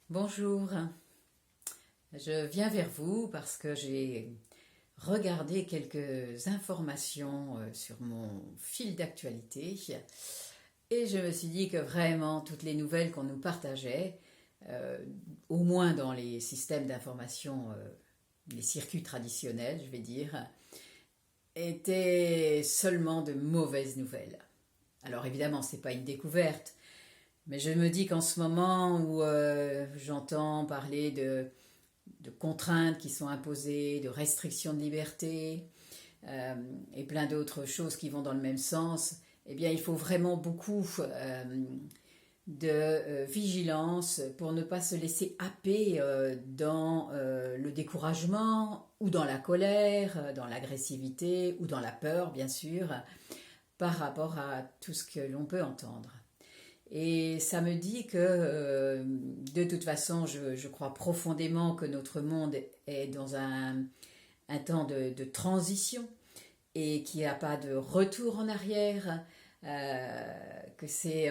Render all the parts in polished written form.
Bonjour, je viens vers vous parce que j'ai regardé quelques informations sur mon fil d'actualité et je me suis dit que vraiment toutes les nouvelles qu'on nous partageait, euh, au moins dans les systèmes d'information, les circuits traditionnels, je vais dire, étaient seulement de mauvaises nouvelles. Alors évidemment, ce n'est pas une découverte, mais je me dis qu'en ce moment où j'entends parler de contraintes qui sont imposées, de restrictions de liberté euh, et plein d'autres choses qui vont dans le même sens, eh bien il faut vraiment beaucoup de vigilance pour ne pas se laisser happer dans le découragement ou dans la colère, dans l'agressivité ou dans la peur bien sûr, par rapport à tout ce que l'on peut entendre. Et ça me dit que de toute façon, je crois profondément que notre monde est dans un temps de transition et qu'il n'y a pas de retour en arrière, que c'est...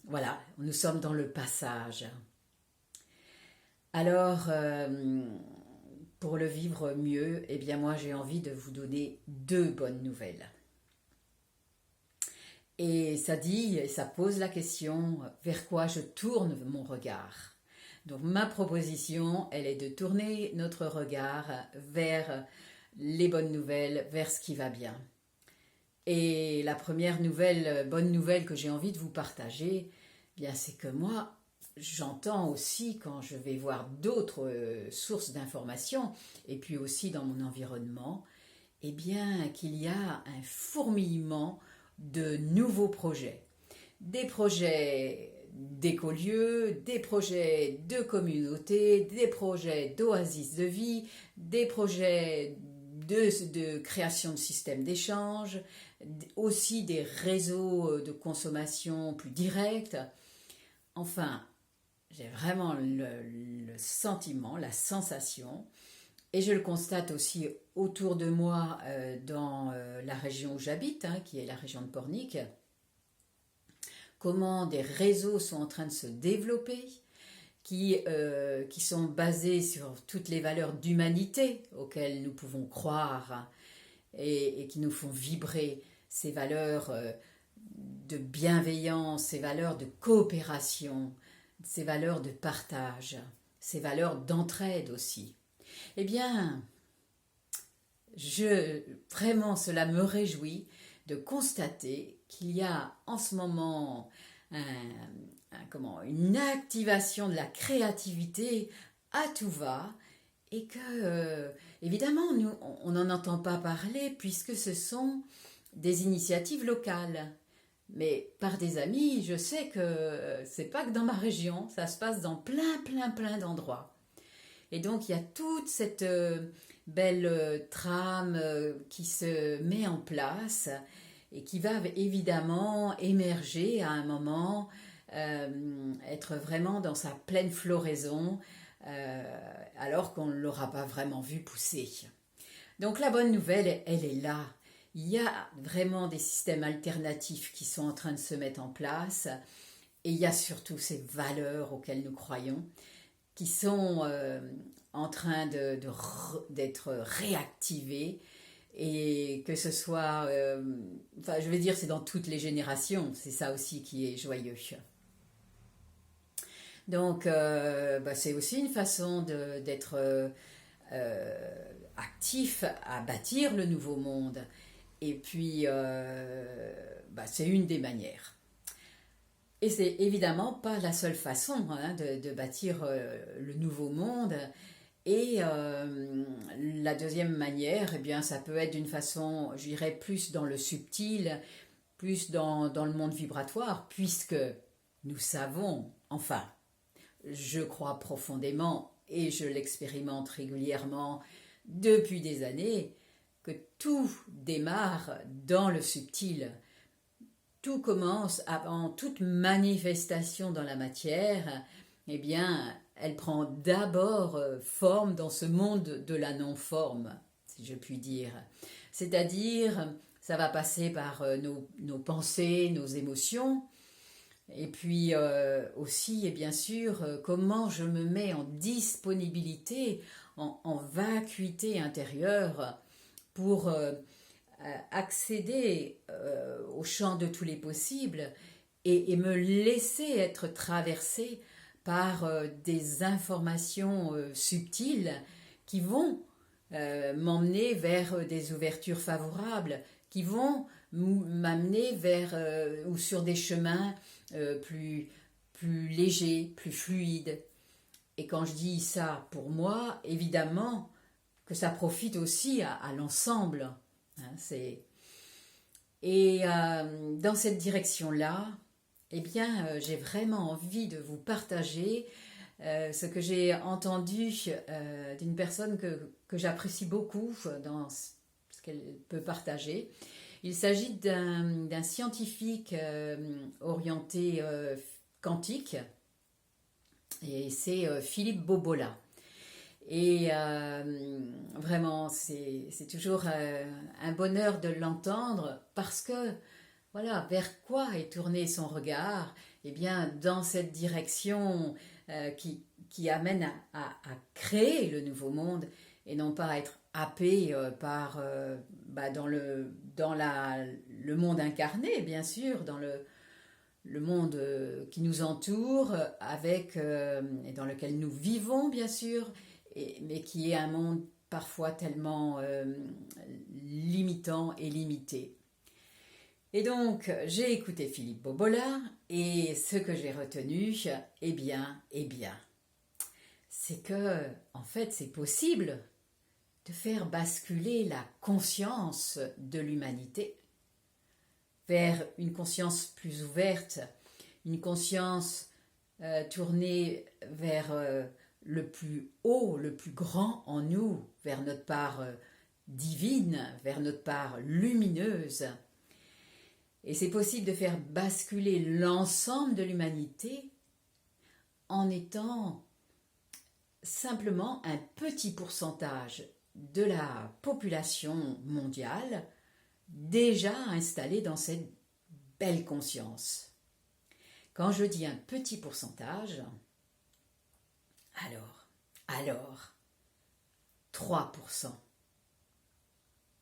voilà, nous sommes dans le passage. Alors, pour le vivre mieux, eh bien moi j'ai envie de vous donner deux bonnes nouvelles. Et ça dit, et ça pose la question, vers quoi je tourne mon regard. Donc ma proposition, elle est de tourner notre regard vers les bonnes nouvelles, vers ce qui va bien. Et la première nouvelle, bonne nouvelle que j'ai envie de vous partager, eh bien c'est que moi, j'entends aussi quand je vais voir d'autres sources d'informations, et puis aussi dans mon environnement, eh bien qu'il y a un fourmillement de nouveaux projets. Des projets d'écolieux, des projets de communauté, des projets d'oasis de vie, des projets de création de systèmes d'échange, aussi des réseaux de consommation plus directs. Enfin, j'ai vraiment le sentiment, la sensation, et je le constate aussi autour de moi dans la région où j'habite, hein, qui est la région de Pornic, comment des réseaux sont en train de se développer, qui sont basés sur toutes les valeurs d'humanité auxquelles nous pouvons croire et qui nous font vibrer, ces valeurs de bienveillance, ces valeurs de coopération, ces valeurs de partage, ces valeurs d'entraide aussi. Eh bien, vraiment, cela me réjouit de constater qu'il y a en ce moment une activation de la créativité à tout va et que, évidemment, nous, on n'en entend pas parler puisque ce sont des initiatives locales. Mais par des amis, je sais que c'est pas que dans ma région, ça se passe dans plein d'endroits. Et donc il y a toute cette belle trame qui se met en place et qui va évidemment émerger à un moment, être vraiment dans sa pleine floraison, alors qu'on ne l'aura pas vraiment vu pousser. Donc la bonne nouvelle, elle est là. Il y a vraiment des systèmes alternatifs qui sont en train de se mettre en place et il y a surtout ces valeurs auxquelles nous croyons qui sont en train d'être réactivées et que ce soit, enfin je vais dire c'est dans toutes les générations, c'est ça aussi qui est joyeux. Donc c'est aussi une façon d'être actif à bâtir le nouveau monde et puis c'est une des manières. Et c'est évidemment pas la seule façon hein, de bâtir le nouveau monde. Et la deuxième manière, eh bien, ça peut être d'une façon, je dirais, plus dans le subtil, plus dans le monde vibratoire, puisque nous savons, enfin, je crois profondément et je l'expérimente régulièrement depuis des années, que tout démarre dans le subtil. Tout commence avant toute manifestation dans la matière, eh bien, elle prend d'abord forme dans ce monde de la non-forme, si je puis dire. C'est-à-dire, ça va passer par nos pensées, nos émotions, Et puis aussi, et bien sûr, comment je me mets en disponibilité, en vacuité intérieure pour accéder au champ de tous les possibles et me laisser être traversée par des informations subtiles qui vont m'emmener vers des ouvertures favorables, qui vont m'amener vers ou sur des chemins plus légers, plus fluides. Et quand je dis ça pour moi, évidemment que ça profite aussi à l'ensemble. Hein, et dans cette direction-là, eh bien, j'ai vraiment envie de vous partager ce que j'ai entendu d'une personne que j'apprécie beaucoup dans ce qu'elle peut partager. Il s'agit d'un scientifique orienté quantique, et c'est Philippe Bobola. Et vraiment, c'est toujours un bonheur de l'entendre parce que, voilà, vers quoi est tourné son regard? Eh bien, dans cette direction qui amène à créer le nouveau monde et non pas à être happé par, dans le monde incarné, bien sûr, dans le monde qui nous entoure, et dans lequel nous vivons, bien sûr, mais qui est un monde parfois tellement limitant et limité. Et donc, j'ai écouté Philippe Bobola, et ce que j'ai retenu, eh bien, c'est que, en fait, c'est possible de faire basculer la conscience de l'humanité vers une conscience plus ouverte, une conscience tournée vers le plus haut, le plus grand en nous, vers notre part divine, vers notre part lumineuse. Et c'est possible de faire basculer l'ensemble de l'humanité en étant simplement un petit pourcentage de la population mondiale déjà installée dans cette belle conscience. Quand je dis un petit pourcentage, alors 3%.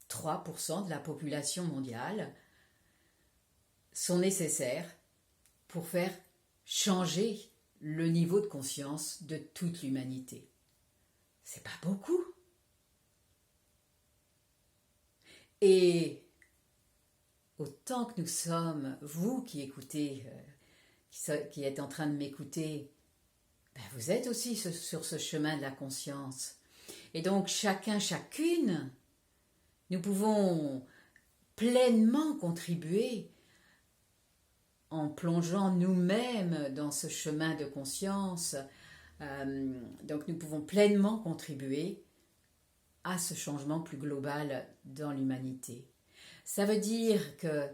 3% de la population mondiale sont nécessaires pour faire changer le niveau de conscience de toute l'humanité. C'est pas beaucoup. Et autant que nous sommes, vous qui écoutez, qui êtes en train de m'écouter, vous êtes aussi sur ce chemin de la conscience. Et donc chacun, chacune, nous pouvons pleinement contribuer en plongeant nous-mêmes dans ce chemin de conscience. Donc nous pouvons pleinement contribuer à ce changement plus global dans l'humanité. Ça veut dire que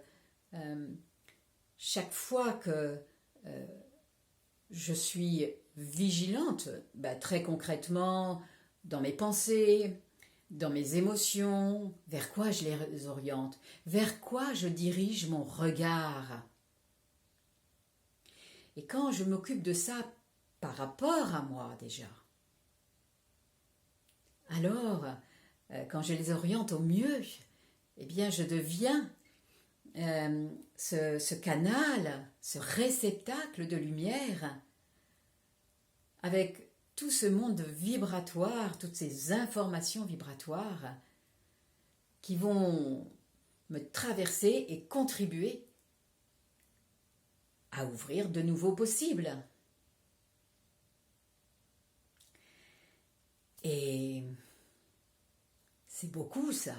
chaque fois que je suis vigilante, très concrètement, dans mes pensées, dans mes émotions, vers quoi je les oriente, vers quoi je dirige mon regard. Et quand je m'occupe de ça par rapport à moi déjà, alors, quand je les oriente au mieux, eh bien, je deviens ce canal, ce réceptacle de lumière, avec tout ce monde vibratoire, toutes ces informations vibratoires qui vont me traverser et contribuer à ouvrir de nouveaux possibles. Et c'est beaucoup ça.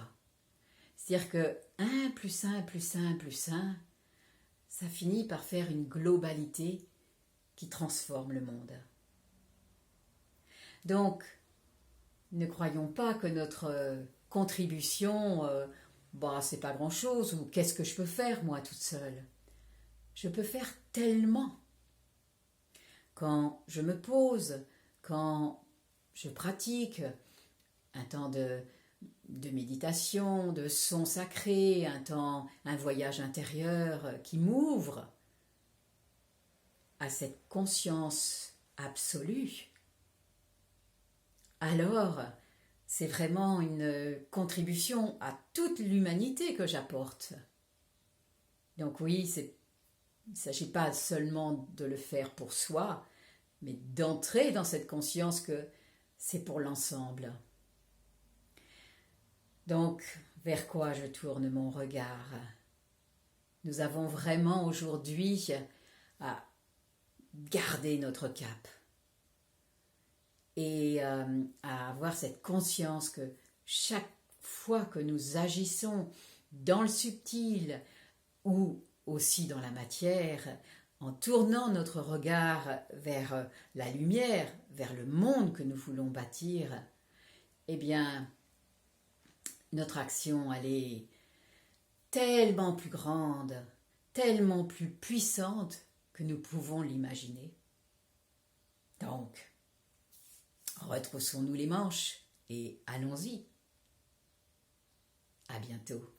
C'est-à-dire que 1 plus 1 plus 1 plus 1, ça finit par faire une globalité qui transforme le monde. Donc, ne croyons pas que notre contribution, c'est pas grand-chose, ou qu'est-ce que je peux faire moi toute seule. Je peux faire tellement. Quand je me pose, quand je pratique un temps de méditation, de son sacré, un voyage intérieur qui m'ouvre, à cette conscience absolue, alors c'est vraiment une contribution à toute l'humanité que j'apporte. Donc oui, il ne s'agit pas seulement de le faire pour soi, mais d'entrer dans cette conscience que c'est pour l'ensemble. Donc, vers quoi je tourne mon regard? Nous avons vraiment aujourd'hui à garder notre cap et à avoir cette conscience que chaque fois que nous agissons dans le subtil ou aussi dans la matière, en tournant notre regard vers la lumière, vers le monde que nous voulons bâtir, eh bien, notre action, elle est tellement plus grande, tellement plus puissante que nous pouvons l'imaginer. Donc, retroussons-nous les manches et allons-y. À bientôt.